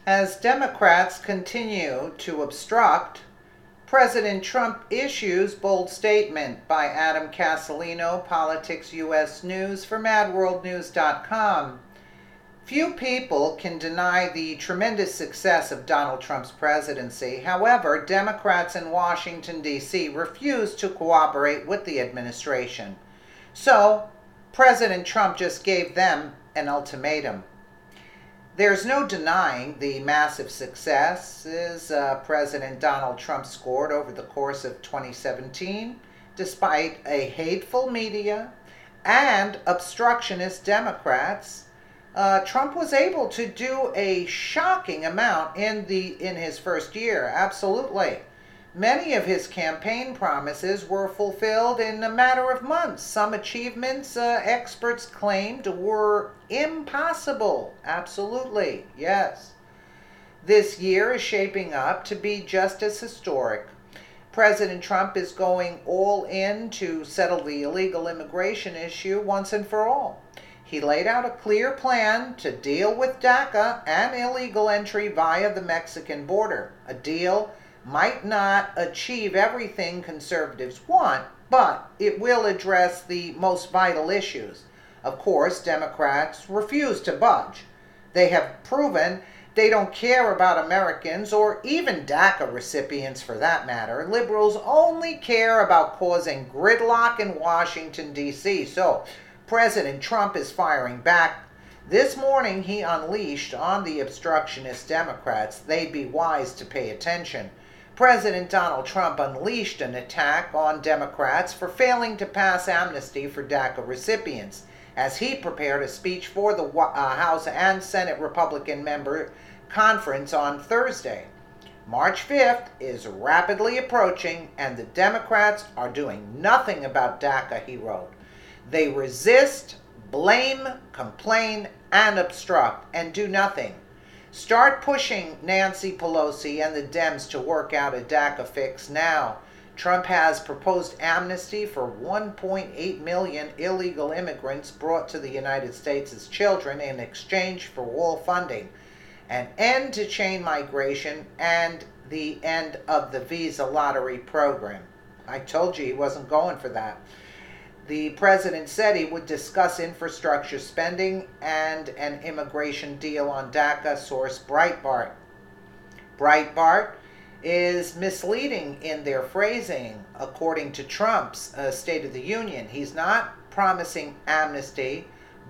As Democrats continue to obstruct, President Trump issues bold statement by Adam Castellino, Politics US News for MadWorldNews.com. Few people can deny the tremendous success of Donald Trump's presidency. However, Democrats in Washington, D.C. refuse to cooperate with the administration. So, President Trump just gave them an ultimatum. There's no denying the massive successes President Donald Trump scored over the course of 2017, despite a hateful media and obstructionist Democrats. Trump was able to do a shocking amount in his first year. Absolutely. Many of his campaign promises were fulfilled in a matter of months. Some achievements experts claimed were impossible. Absolutely, yes. This year is shaping up to be just as historic. President Trump is going all in to settle the illegal immigration issue once and for all. He laid out a clear plan to deal with DACA and illegal entry via the Mexican border. A deal might not achieve everything conservatives want, but it will address the most vital issues. Of course, Democrats refuse to budge. They have proven they don't care about Americans or even DACA recipients for that matter. Liberals only care about causing gridlock in Washington, D.C. So, President Trump is firing back. This morning he unleashed on the obstructionist Democrats. They'd be wise to pay attention. President Donald Trump unleashed an attack on Democrats for failing to pass amnesty for DACA recipients as he prepared a speech for the House and Senate Republican member conference on Thursday. March 5th is rapidly approaching and the Democrats are doing nothing about DACA, he wrote. They resist, blame, complain, and obstruct, and do nothing. Start pushing Nancy Pelosi and the Dems to work out a DACA fix now. Trump has proposed amnesty for 1.8 million illegal immigrants brought to the United States as children in exchange for wall funding, an end to chain migration, and the end of the visa lottery program. I told you he wasn't going for that. The president said he would discuss infrastructure spending and an immigration deal on DACA, source Breitbart. Breitbart is misleading in their phrasing, according to Trump's State of the Union. He's not promising amnesty,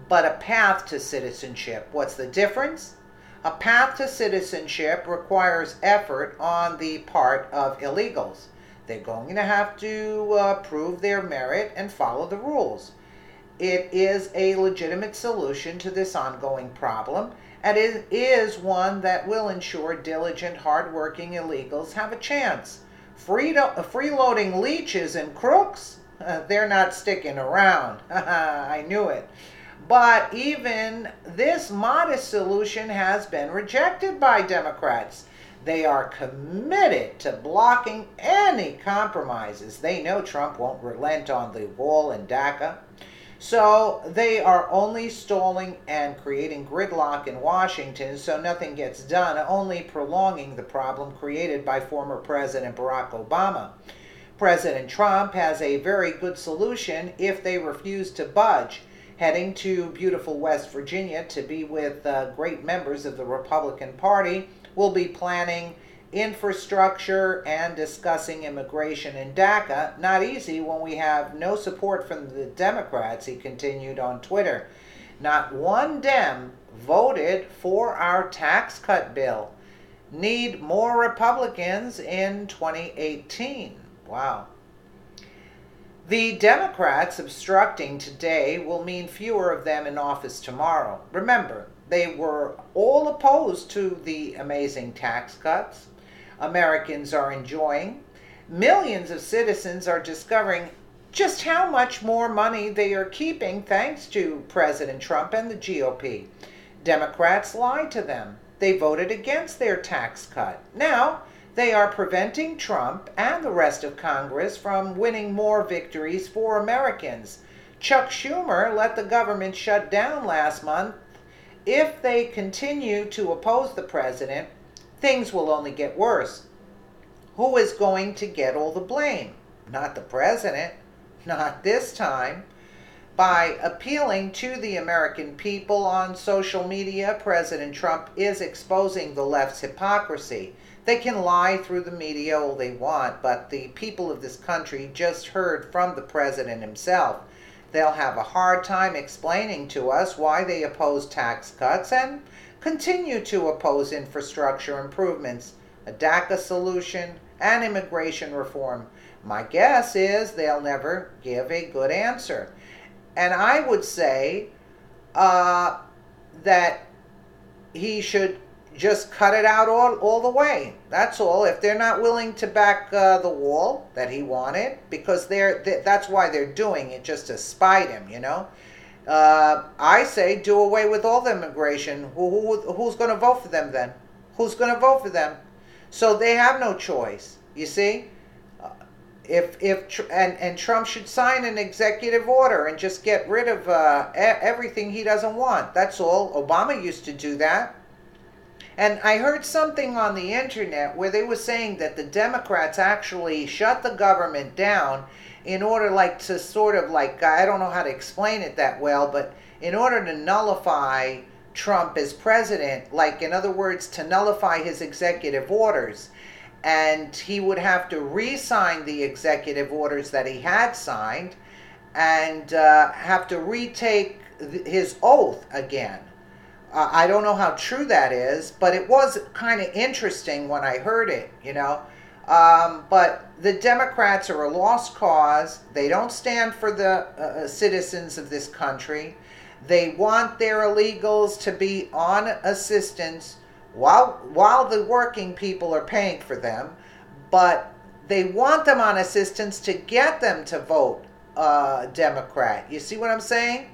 but a path to citizenship. What's the difference? A path to citizenship requires effort on the part of illegals. They're going to have to prove their merit and follow the rules. It is a legitimate solution to this ongoing problem, and it is one that will ensure diligent, hardworking illegals have a chance. Freeloading leeches and crooks, they're not sticking around. I knew it. But even this modest solution has been rejected by Democrats. They are committed to blocking any compromises. They know Trump won't relent on the wall and DACA. So they are only stalling and creating gridlock in Washington so nothing gets done, only prolonging the problem created by former President Barack Obama. President Trump has a very good solution if they refuse to budge. Heading to beautiful West Virginia to be with great members of the Republican Party, we'll be planning infrastructure and discussing immigration and DACA. Not easy when we have no support from the Democrats, he continued on Twitter. Not one Dem voted for our tax cut bill. Need more Republicans in 2018. Wow. The Democrats obstructing today will mean fewer of them in office tomorrow. Remember, they were all opposed to the amazing tax cuts Americans are enjoying. Millions of citizens are discovering just how much more money they are keeping thanks to President Trump and the GOP. Democrats lied to them. They voted against their tax cut. Now, they are preventing Trump and the rest of Congress from winning more victories for Americans. Chuck Schumer let the government shut down last month if they continue to oppose the president, things will only get worse. Who is going to get all the blame? Not the president, not this time. By appealing to the American people on social media, President Trump is exposing the left's hypocrisy. They can lie through the media all they want, but the people of this country just heard from the president himself. They'll have a hard time explaining to us why they oppose tax cuts and continue to oppose infrastructure improvements, a DACA solution, and immigration reform. My guess is they'll never give a good answer. And I would say that he should just cut it out all the way. That's all. If they're not willing to back the wall that he wanted, because that's why they're doing it, just to spite him, you know. I say do away with all the immigration. Who's going to vote for them then? Who's going to vote for them? So they have no choice, you see. And Trump should sign an executive order and just get rid of everything he doesn't want. That's all. Obama used to do that. And I heard something on the internet where they were saying that the Democrats actually shut the government down in order to sort of I don't know how to explain it that well, but in order to nullify Trump as president, in other words, to nullify his executive orders. And he would have to re-sign the executive orders that he had signed and have to retake his oath again. I don't know how true that is, but it was kind of interesting when I heard it, you know. But the Democrats are a lost cause. They don't stand for the citizens of this country. They want their illegals to be on assistance while the working people are paying for them, but they want them on assistance to get them to vote Democrat. You see what I'm saying?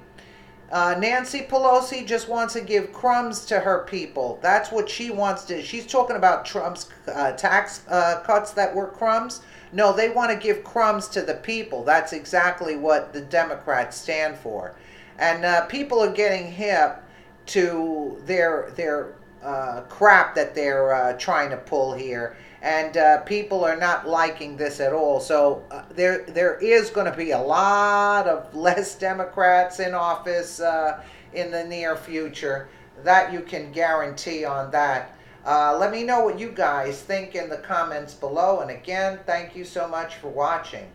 Nancy Pelosi just wants to give crumbs to her people. That's what she wants to. She's talking about Trump's tax cuts that were crumbs. No, they want to give crumbs to the people. That's exactly what the Democrats stand for. And people are getting hip to their crap that they're trying to pull here, and people are not liking this at all. So there is going to be a lot of less Democrats in office in the near future. That you can guarantee on that. Let me know what you guys think in the comments below. And again, thank you so much for watching.